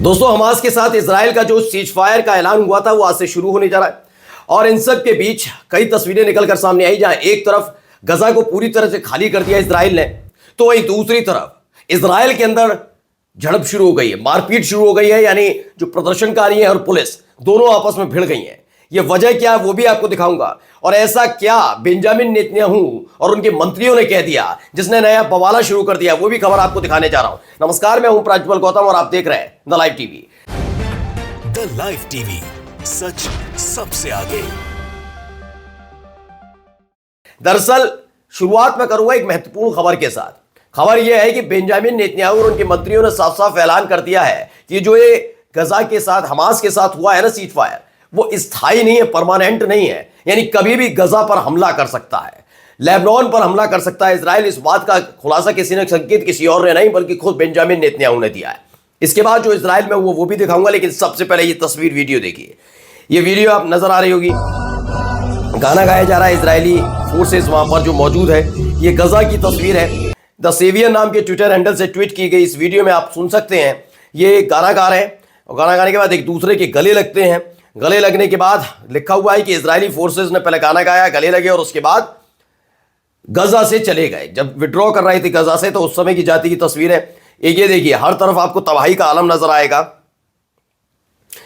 दोस्तों, हमास के साथ इजराइल का जो सीज फायर का ऐलान हुआ था वो आज से शुरू होने जा रहा है और इन सब के बीच कई तस्वीरें निकलकर सामने आई जहां एक तरफ गजा को पूरी तरह से खाली कर दिया इजराइल ने, तो वहीं दूसरी तरफ इजराइल के अंदर झड़प शुरू हो गई है, मारपीट शुरू हो गई है। यानी जो प्रदर्शनकारी हैं और पुलिस दोनों आपस में भिड़ गई हैं। ये वजह क्या है वो भी आपको दिखाऊंगा और ऐसा क्या बेंजामिन नेतन्याहू और उनके मंत्रियों ने कह दिया जिसने नया बवाला शुरू कर दिया, वो भी खबर आपको दिखाने जा रहा हूं। नमस्कार, मैं हूं प्रज्वल गौतम और आप देख रहे हैं the live TV. The live TV, such सबसे आगे। दरअसल शुरुआत में करूंगा एक महत्वपूर्ण खबर के साथ। खबर यह है कि बेंजामिन नेतन्याहू और उनके मंत्रियों ने साफ साफ ऐलान कर दिया है कि जो ये गजा के साथ हमास के साथ हुआ है ना सीज फायर, वो स्थायी नहीं है, परमानेंट नहीं है। यानी कभी भी गजा पर हमला कर सकता है, लेबनान पर हमला कर सकता है इजराइल। इस बात का खुलासा किसी ने, संकेत किसी और ने नहीं बल्कि खुद बेंजामिन नेतन्याहू ने दिया है। इसके बाद जो इजराइल में वो भी दिखाऊंगा, लेकिन सबसे पहले ये तस्वीर वीडियो देखिए। ये वीडियो आप नजर आ रही होगी, गाना गाया जा रहा है, इजरायली फोर्सेस वहां पर जो मौजूद है। ये गजा की तस्वीर है, द सेवियर नाम के ट्विटर हैंडल से ट्वीट की गई। इस वीडियो में आप सुन सकते हैं ये गाना गा रहे हैं और गाना गाने के बाद एक दूसरे के गले लगते हैं। गले लगने के बाद लिखा हुआ है कि इजरायली फोर्सेस ने पहले गाना गाया, गले लगे और उसके बाद गजा से चले गए। जब विड्रॉ कर रही थी गजा से, तो उस समय की जाति की तस्वीर है। एक ये देखिए, हर तरफ आपको तबाही का आलम नजर आएगा,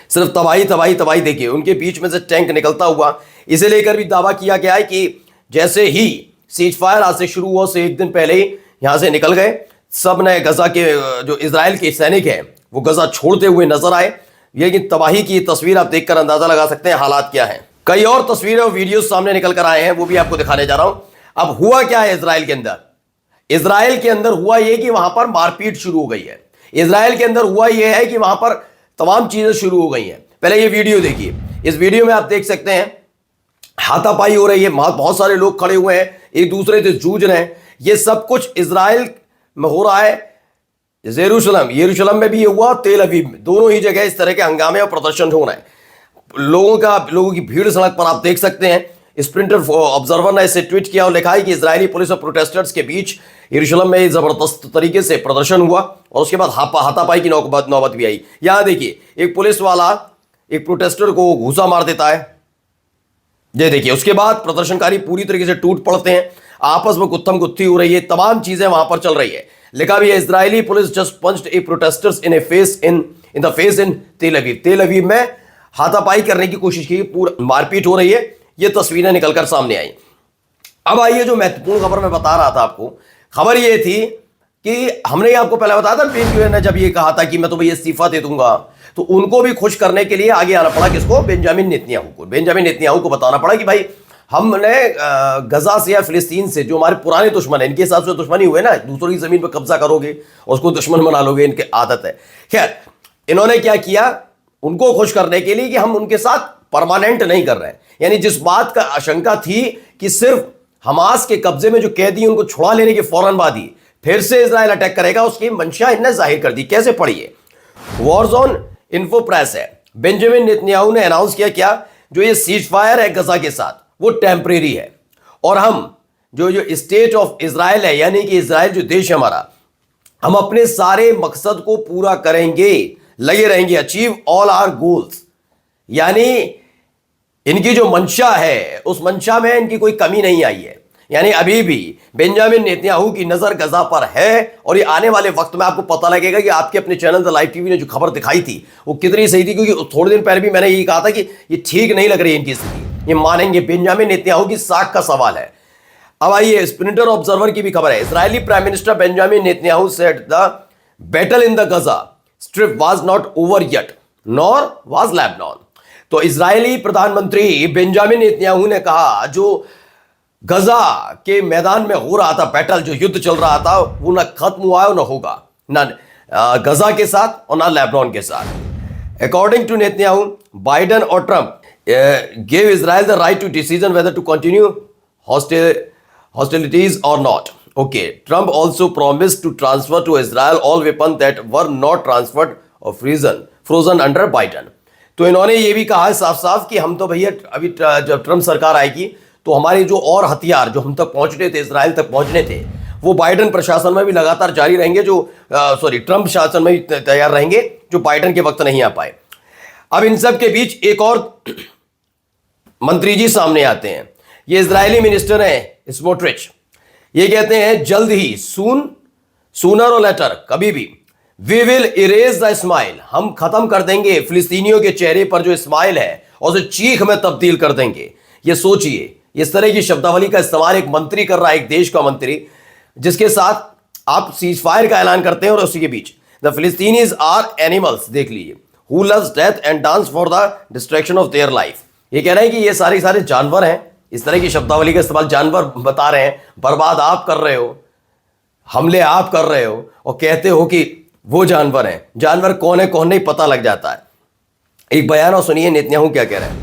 सिर्फ तबाही तबाही तबाही। देखिए उनके बीच में से टैंक निकलता हुआ। इसे लेकर भी दावा किया गया है कि जैसे ही सीज फायर आज से शुरू हुआ से एक दिन पहले ही यहां से निकल गए सब ने। गजा के जो इजराइल के सैनिक हैं वो गजा छोड़ते हुए नजर आए। लेकिन तबाही की तस्वीर आप देखकर अंदाजा लगा सकते हैं हालात क्या हैं। कई और तस्वीरें और वीडियो सामने निकल कर आए हैं, वो भी आपको दिखाने जा रहा हूं। अब हुआ क्या है इजराइल के अंदर? इजराइल के अंदर हुआ यह कि वहां पर मारपीट शुरू हो गई है। इजराइल के अंदर हुआ यह है कि वहां पर तमाम चीजें शुरू हो गई हैं। पहले ये वीडियो देखिए। इस वीडियो में आप देख सकते हैं हाथापाई हो रही है, बहुत सारे लोग खड़े हुए हैं, एक दूसरे से जूझ रहे हैं। ये सब कुछ इजराइल में हो रहा है। यरूशलेम में भी ये हुआ, तेल अवीव में, दोनों ही जगह इस तरह के हंगामे और प्रदर्शन हो रहे हैं। लोगों की भीड़ सड़क पर आप देख सकते हैं। स्प्रिंटर ऑब्जर्वर ने इसे ट्वीट किया और लिखा है कि इजरायली पुलिस और प्रोटेस्टर्स के बीच यरूशलेम में जबरदस्त तरीके से प्रदर्शन हुआ और उसके बाद हाथापाई की नौबत भी आई। यहां देखिए, एक पुलिस वाला एक प्रोटेस्टर को घूसा मार देता है। ये देखिए, उसके बाद प्रदर्शनकारी पूरी तरीके से टूट पड़ते हैं, आपस में गुत्थम गुत्थी हो रही है, तमाम चीजें वहां पर चल रही है। लिखा भी है, Israeli police just punched A protesters in the face in तेल अवीव। तेल अवीव में हाथापाई करने की कोशिश की, पूरा मारपीट हो रही है। ये तस्वीरें निकलकर सामने आई। अब आइए जो महत्वपूर्ण खबर मैं बता रहा था आपको। खबर ये थी कि हमने आपको पहले बताया था बेन ने जब ये कहा था कि मैं तो भैया इस्तीफा दे दूंगा, तो उनको भी खुश करने के लिए आगे आना पड़ा। किसको? बेंजामिन नेतन्याहू को। बेंजामिन नेतन्याहू को बताना पड़ा कि भाई हमने गजा से या फिलिस्तीन से, जो हमारे पुराने दुश्मन है, इनके हिसाब से दुश्मनी हुए ना, दूसरों की जमीन पर कब्जा करोगे और उसको दुश्मन बना लोगे, इनकी आदत है। खैर, इन्होंने क्या किया उनको खुश करने के लिए कि हम उनके साथ परमानेंट नहीं कर रहे हैं। यानी जिस बात का आशंका थी कि सिर्फ हमास के कब्जे में जो कैदी उनको छुड़ा लेने के फौरन बाद ही फिर से इजराइल अटैक करेगा, उसकी मंशा इन्हें जाहिर कर दी। कैसे? पढ़िए, वॉरजोन इन्फो प्रेस है। बेंजामिन नेतन्याहू ने अनाउंस किया क्या, जो ये सीज फायर है गजा के साथ वो टेम्परेरी है और हम जो स्टेट ऑफ इजराइल है, यानी कि इजराइल जो देश है हमारा, हम अपने सारे मकसद को पूरा करेंगे, लगे रहेंगे, अचीव ऑल आवर गोल्स। यानी इनकी जो मंशा है उस मंशा में इनकी कोई कमी नहीं आई है। यानी अभी भी बेंजामिन नेतन्याहू की नजर गजा पर है और ये आने वाले वक्त में आपको पता लगेगा कि आपके अपने चैनल द लाइव टीवी ने जो खबर दिखाई थी वो कितनी सही थी। क्योंकि थोड़े दिन पहले भी मैंने यही कहा था कि ये ठीक नहीं लग रही इनकी स्थिति, ये मानेंगे। बेंजामिन नेतन्याहू की साख का सवाल है। अब आइए, स्प्रिंटर ऑब्जर्वर की भी खबर है। Israeli prime minister Benjamin Netanyahu said the battle in the Gaza Strip was not over yet nor was Lebanon. तो इजरायली प्रधानमंत्री बेंजामिन नेतन्याहू ने कहा जो गजा के मैदान में हो रहा था बैटल, जो युद्ध चल रहा था, वो ना खत्म हुआ है और ना होगा, ना गजा के साथ और ना लेबनान के साथ। अकॉर्डिंग टू नेतन्याहू, बाइडेन और Trump gave Israel the right to decision whether to continue hostilities or not. Okay, Trump also promised to transfer to Israel all weapons that were not transferred or frozen under Biden. तो इन्होंने ये भी कहा है साफ साफ कि हम तो भैया अभी जब ट्रंप सरकार आएगी तो हमारे जो और हथियार जो हम तक पहुंचने थे, इजराइल तक पहुंचने थे, वो बाइडेन प्रशासन में भी लगातार जारी रहेंगे, जो ट्रंप शासन में भी तैयार रहेंगे, जो बाइडेन के वक्त नहीं आ पाए। अब इन सब के बीच एक और मंत्री जी सामने आते हैं। ये इजरायली मिनिस्टर हैं स्मोट्रिच। ये कहते हैं जल्द ही, सूनर और लेटर, कभी भी, we will erase the smile, हम खत्म कर देंगे फिलिस्तीनियों के चेहरे पर जो स्माइल है और उसे चीख में तब्दील कर देंगे। ये सोचिए, इस तरह की शब्दावली का इस्तेमाल एक मंत्री कर रहा है, एक देश का मंत्री, जिसके साथ आप सीज फायर का ऐलान करते हैं और उसी के बीच द फिलिस्तीनीज आर एनिमल्स, देख लीजिए, who loves death and dance for the distraction of their life. ये कह रहे हैं कि ये सारे जानवर हैं। इस तरह की शब्दावली का इस्तेमाल, जानवर बता रहे हैं, बर्बाद आप कर रहे हो, हमले आप कर रहे हो और कहते हो कि वो जानवर हैं। जानवर कौन है कौन नहीं पता लग जाता है। एक बयान और सुनिए नेतन्याहू क्या कह रहे हैं।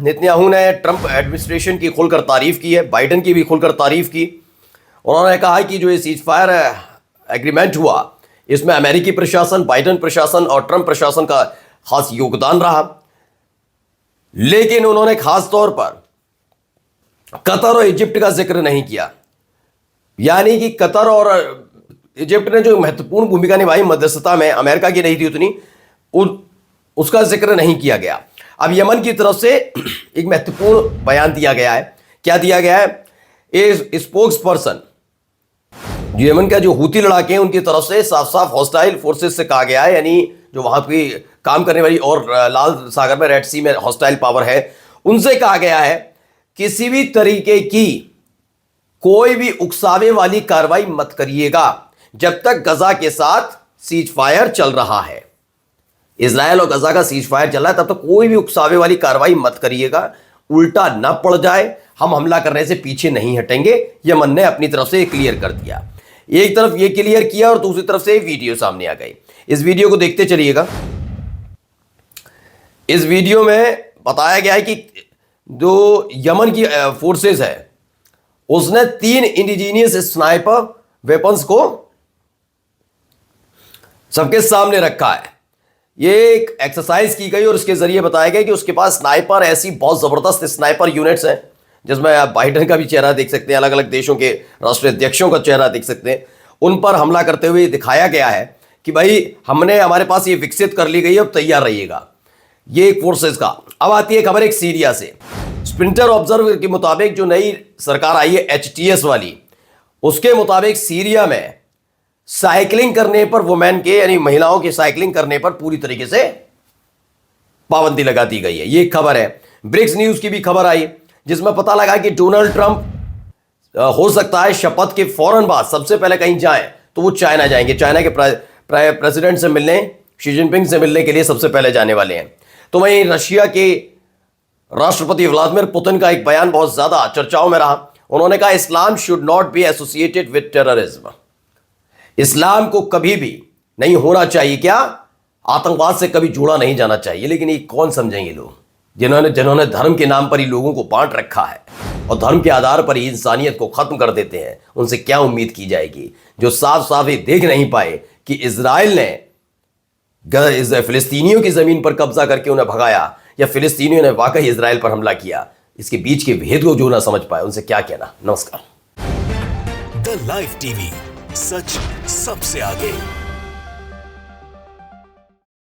नेतन्याहू ने ट्रंप एडमिनिस्ट्रेशन की खुलकर तारीफ की है, बाइडेन की भी खुलकर तारीफ की। उन्होंने कहा कि जो ये सीज फायर एग्रीमेंट हुआ, इसमें अमेरिकी प्रशासन, बाइडेन प्रशासन और ट्रंप प्रशासन का खास योगदान रहा। लेकिन उन्होंने खास तौर पर कतर और इजिप्ट का जिक्र नहीं किया। यानी कि कतर और इजिप्ट ने जो महत्वपूर्ण भूमिका निभाई मध्यस्थता में, अमेरिका की नहीं थी उतनी, उसका जिक्र नहीं किया गया। अब यमन की तरफ से एक महत्वपूर्ण बयान दिया गया है। क्या दिया गया है? ए स्पोक्स पर्सन, यमन का जो हूती लड़ाके हैं उनकी तरफ से साफ साफ हॉस्टाइल फोर्सेस से कहा गया है, यानी जो वहां की काम करने वाली और लाल सागर में, रेड सी में हॉस्टाइल पावर है, उनसे कहा गया है किसी भी तरीके की कोई भी उकसावे वाली कार्रवाई मत करिएगा जब तक गजा के साथ सीज फायर चल रहा है। इजराइल और गजा का सीज फायर चल रहा है, तब तक कोई भी उकसावे वाली कार्रवाई मत करिएगा, उल्टा ना पड़ जाए, हम हमला करने से पीछे नहीं हटेंगे। यमन ने अपनी तरफ से क्लियर कर दिया। एक तरफ ये क्लियर किया और दूसरी तरफ से वीडियो सामने आ गई। इस वीडियो को देखते चलिएगा। इस वीडियो में बताया गया है कि जो यमन की फोर्सेस है उसने 3 इंडिजीनियस स्नाइपर वेपन्स को सबके सामने रखा है। ये एक एक्सरसाइज की गई और इसके जरिए बताया गया कि उसके पास स्नाइपर, ऐसी बहुत जबरदस्त स्नाइपर यूनिट्स हैं जिसमें आप बाइडेन का भी चेहरा देख सकते हैं, अलग अलग देशों के राष्ट्रीय अध्यक्षों का चेहरा देख सकते हैं। उन पर हमला करते हुए दिखाया गया है कि भाई हमारे पास ये विकसित कर ली गई है, अब तैयार रहिएगा। ये एक फोर्सेस का। अब आती है खबर एक सीरिया से। स्प्रिंटर ऑब्जर्वर के मुताबिक जो नई सरकार आई है HTS वाली, उसके मुताबिक सीरिया में साइकिलिंग करने पर वुमेन के, यानी महिलाओं के साइकिलिंग करने पर पूरी तरीके से पाबंदी लगा दी गई है। ये खबर है। ब्रिक्स न्यूज की भी खबर आई जिसमें पता लगा कि डोनाल्ड ट्रंप हो सकता है शपथ के फौरन बाद सबसे पहले कहीं जाएं तो वो चाइना जाएंगे। चाइना के प्रेसिडेंट से मिलने, शी जिनपिंग से मिलने के लिए सबसे पहले जाने वाले हैं। तो वहीं रशिया के राष्ट्रपति व्लादिमीर पुतिन का एक बयान बहुत ज्यादा चर्चाओं में रहा। उन्होंने कहा Islam should not be associated with terrorism. Islam को कभी भी नहीं होना चाहिए, क्या, आतंकवाद से कभी जोड़ा नहीं जाना चाहिए। लेकिन ये कौन समझेंगे लोग जिन्होंने धर्म के नाम पर ही लोगों को बांट रखा है और धर्म के आधार पर ही इंसानियत को खत्म कर देते हैं, उनसे क्या उम्मीद की जाएगी। जो साफ साफ ये देख नहीं पाए कि इजराइल ने फिलिस्तीनियों की जमीन पर कब्जा करके उन्हें भगाया या फिलिस्तीनियों ने वाकई इजराइल पर हमला किया, इसके बीच के भेद को जो ना समझ पाए उनसे क्या कहना। नमस्कार। द लाइव टीवी, सच सबसे आगे।